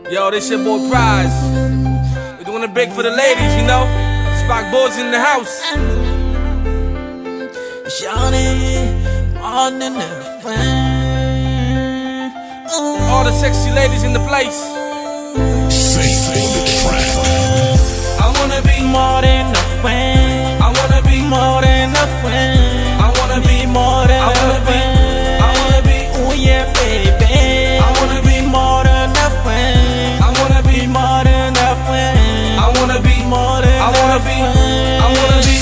Yo, this your boy Prize. We're doing it big for the ladies, you know. Spock boys in the house. All the sexy ladies in the place. I wanna be more than a friend. I wanna be more than a friend. I wanna be more than a friend. I wanna be, oh yeah, baby. I wanna be more than a friend. I wanna be more than a friend. I wanna be more than a friend. I wanna be.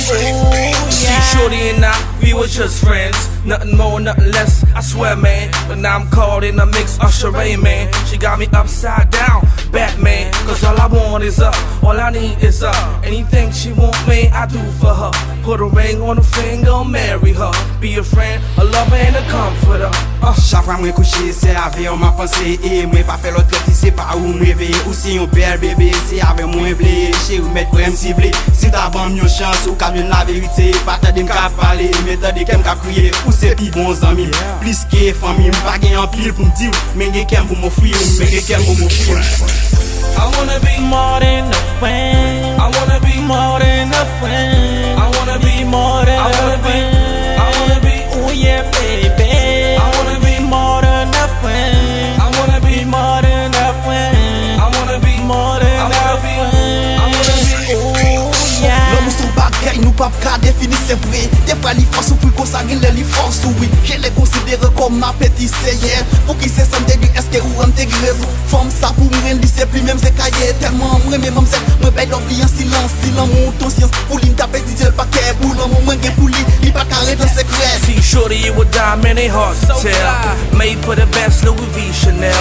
See, Shorty and I, we were just friends. Nothing more, nothing less, I swear, man. But now I'm caught in a mix of charade, man. She got me upside down, Batman. Cause all I want is up, all I need is up. Anything she want, man, I do for her. Put a ring on her finger, marry her. Be a friend, a lover and a comforter. Chaque fois moi couché, c'est avec ma pensée. Et moi pas fait l'autre qui c'est pas où me réveiller. Ou si on bel bébé, c'est avec moi vlé. Chez vous mettre pour me cibler. Si t'as bon une chance ou qu'à la vérité. Pas t'as de m'cap parler, mais t'as de qu'à crier. Ou c'est pis bons amis. Plus que famille, m'pas gain en pile pour me dire. Mais quelqu'un pour m'offrir, mais quelqu'un pour m'offrir. I wanna be more than a friend. I wanna be more than a friend. I wanna be more than a friend. I wanna be, oh yeah, baby. I wanna be more than a friend. I wanna be more than a friend. I wanna be more than a friend. I wanna be, oh yeah. L'homme son bagay, nous pas qu'à définir c'est vrai. Des fois les forces pour consacrer les forces, oui. Je les considère comme ma petite seigneur. Pour qui c'est santé du est-ce que ou intégrer raison. Forme ça pour me lycée plus même c'est cahier. Tellement moi même c'est me paye l'oubli en silence. Silence mon science. Pour lui taper dit le paquet. Pour l'homme moins que pour lui. Il pas carré dans secret. See, Shorty, you a diamond, they hard to tell. Made for the best, Louis V, Chanel,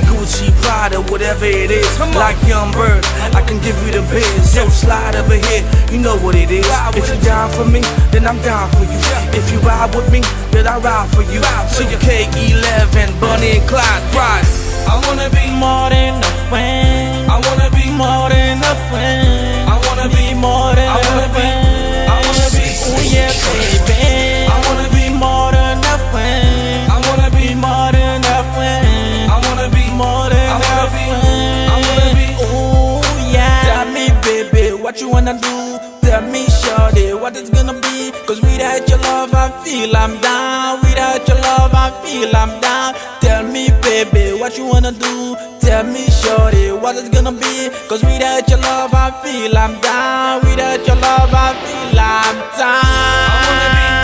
Gucci, Prada, whatever it is. Like Young Bird, I can give you the biz. So slide over here, you know what it is. If you down for me, then I'm down for you. If you ride with me, then I ride for you. So your K11, Bunny and Clyde, Prize. I wanna be more than a friend. I wanna be more than a friend. I wanna be more than a friend. I wanna be, oh yeah, baby. I wanna be more than a friend. I wanna be more than a friend. I wanna be more than a friend. I wanna be, oh yeah. Tell me, baby, what you wanna do? Tell me, shorty, what it's gonna be? Cause without your love, I feel I'm down. Without your love, I feel I'm down. Tell me, baby, what you wanna do? Tell me, shorty, what it's gonna be? Cause without your love, I feel I'm down. Without your love, I feel I'm down. I wanna be